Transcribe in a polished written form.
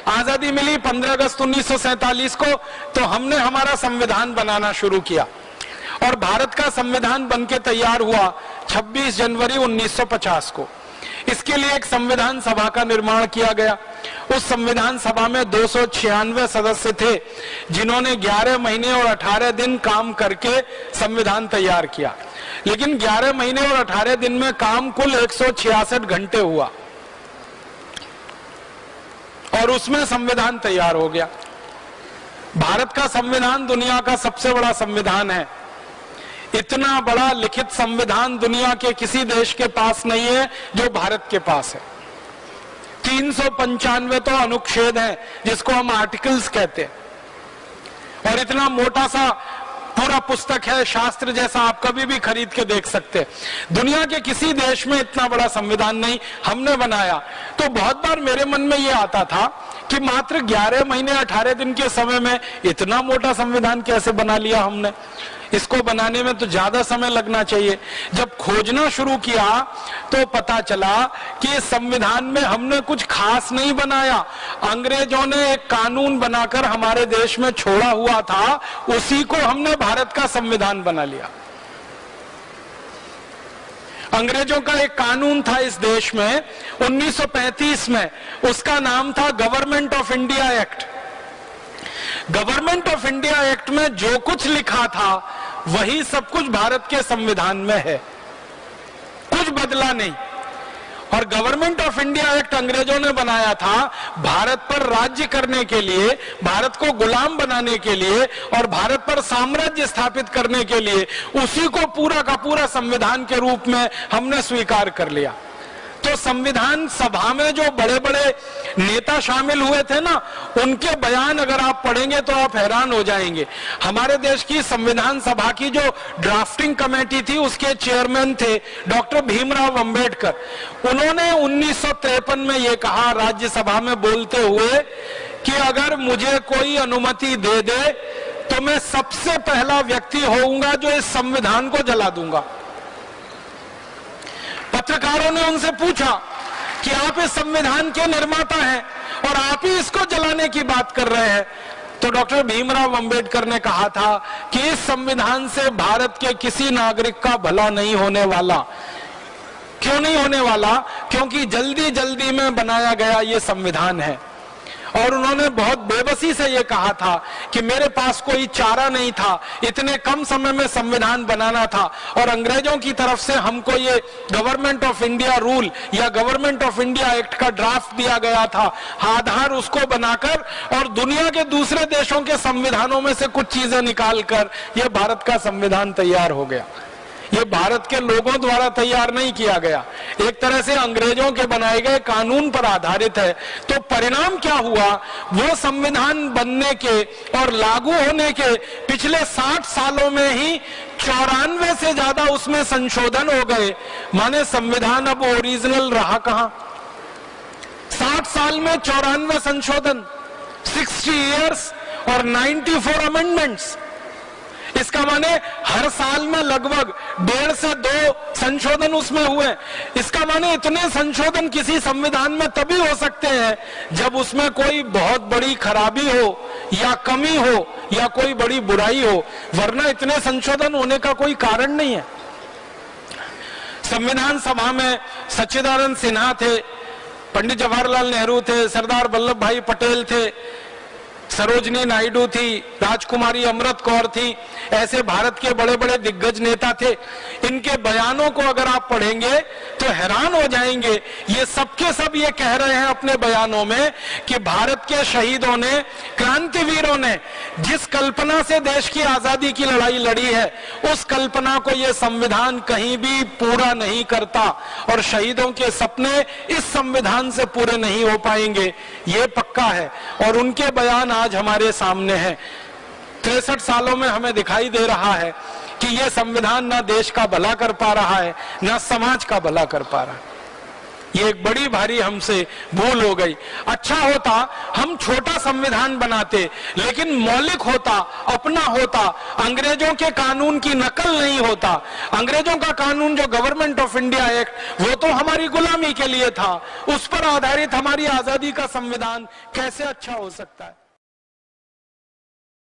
आजादी मिली 15 अगस्त 1947 को, तो हमने हमारा संविधान बनाना शुरू किया और भारत का संविधान बनके तैयार हुआ 26 जनवरी 1950 को। इसके लिए एक संविधान सभा का निर्माण किया गया। उस संविधान सभा में 296 सदस्य थे, जिन्होंने 11 महीने और 18 दिन काम करके संविधान तैयार किया। लेकिन 11 महीने और 18 दिन में काम कुल 166 घंटे हुआ और उसमें संविधान तैयार हो गया। भारत का संविधान दुनिया का सबसे बड़ा संविधान है। इतना बड़ा लिखित संविधान दुनिया के किसी देश के पास नहीं है जो भारत के पास है। 395 तो अनुच्छेद हैं, जिसको हम आर्टिकल्स कहते हैं, और इतना मोटा सा पूरा पुस्तक है, शास्त्र जैसा, आप कभी भी खरीद के देख सकते हैं। दुनिया के किसी देश में इतना बड़ा संविधान नहीं, हमने बनाया। तो बहुत बार मेरे मन में ये आता था कि मात्र 11 महीने 18 दिन के समय में इतना मोटा संविधान कैसे बना लिया हमने। इसको बनाने में तो ज्यादा समय लगना चाहिए। जब खोजना शुरू किया तो पता चला कि इस संविधान में हमने कुछ खास नहीं बनाया। अंग्रेजों ने एक कानून बनाकर हमारे देश में छोड़ा हुआ था, उसी को हमने भारत का संविधान बना लिया। अंग्रेजों का एक कानून था इस देश में 1935 में, उसका नाम था government of India act. Government of India act में जो कुछ लिखा था वही सब कुछ भारत के संविधान में है, कुछ बदला नहीं। और गवर्नमेंट ऑफ इंडिया एक्ट अंग्रेजों ने बनाया था भारत पर राज्य करने के लिए, भारत को गुलाम बनाने के लिए और भारत पर साम्राज्य स्थापित करने के लिए। उसी को पूरा का पूरा संविधान के रूप में हमने स्वीकार कर लिया। तो संविधान सभा में जो बड़े बड़े नेता शामिल हुए थे ना, उनके बयान अगर आप पढ़ेंगे तो आप हैरान हो जाएंगे। हमारे देश की संविधान सभा की जो ड्राफ्टिंग कमेटी थी, उसके चेयरमैन थे डॉक्टर भीमराव अंबेडकर। उन्होंने 1953 में ये कहा राज्यसभा में बोलते हुए कि अगर मुझे कोई अनुमति दे दे तो मैं सबसे पहला व्यक्ति होऊंगा जो इस संविधान को जला दूंगा। पत्रकारों ने उनसे पूछा कि आप इस संविधान के निर्माता हैं और आप ही इसको जलाने की बात कर रहे हैं। तो डॉक्टर भीमराव अंबेडकर ने कहा था कि इस संविधान से भारत के किसी नागरिक का भला नहीं होने वाला। क्यों नहीं होने वाला? क्योंकि जल्दी जल्दी में बनाया गया ये संविधान है। और उन्होंने बहुत बेबसी से ये कहा था कि मेरे पास कोई चारा नहीं था, इतने कम समय में संविधान बनाना था और अंग्रेजों की तरफ से हमको ये गवर्नमेंट ऑफ इंडिया रूल या गवर्नमेंट ऑफ इंडिया एक्ट का ड्राफ्ट दिया गया था। आधार उसको बनाकर और दुनिया के दूसरे देशों के संविधानों में से कुछ चीजें निकालकर ये भारत का संविधान तैयार हो गया। ये भारत के लोगों द्वारा तैयार नहीं किया गया, एक तरह से अंग्रेजों के बनाए गए कानून पर आधारित है। तो परिणाम क्या हुआ? वो संविधान बनने के और लागू होने के पिछले 60 सालों में ही 94 से ज्यादा उसमें संशोधन हो गए। माने संविधान अब ओरिजिनल रहा कहां? 60 साल में 94 संशोधन, 60 इयर्स और 94 अमेंडमेंट्स। इसका माने हर साल में लगभग 1.5 से 2 संशोधन उसमें हुए। इसका माने इतने संशोधन किसी संविधान में तभी हो सकते हैं जब उसमें कोई बहुत बड़ी खराबी हो या कमी हो या कोई बड़ी बुराई हो, वरना इतने संशोधन होने का कोई कारण नहीं है। संविधान सभा में सच्चिदानंद सिन्हा थे, पंडित जवाहरलाल नेहरू थे, सरदार वल्लभ भाई पटेल थे, सरोजनी नायडू थी, राजकुमारी अमृत कौर थी। ऐसे भारत के बड़े बड़े दिग्गज नेता थे। इनके बयानों को अगर आप पढ़ेंगे तो हैरान हो जाएंगे। ये सबके सब ये कह रहे हैं अपने बयानों में कि भारत के शहीदों ने, क्रांतिवीरों ने जिस कल्पना से देश की आजादी की लड़ाई लड़ी है, उस कल्पना को ये संविधान कहीं भी पूरा नहीं करता और शहीदों के सपने इस संविधान से पूरे नहीं हो पाएंगे, ये पक्का है। और उनके बयान आज हमारे सामने है। 63 सालों में हमें दिखाई दे रहा है कि यह संविधान ना देश का भला कर पा रहा है, ना समाज का भला कर पा रहा है। ये एक बड़ी भारी हमसे भूल हो गई। अच्छा होता हम छोटा संविधान बनाते, लेकिन मौलिक होता, अपना होता, अंग्रेजों के कानून की नकल नहीं होता। अंग्रेजों का कानून जो गवर्नमेंट ऑफ इंडिया एक्ट, वो तो हमारी गुलामी के लिए था, उस पर आधारित हमारी आजादी का संविधान कैसे अच्छा हो सकता है?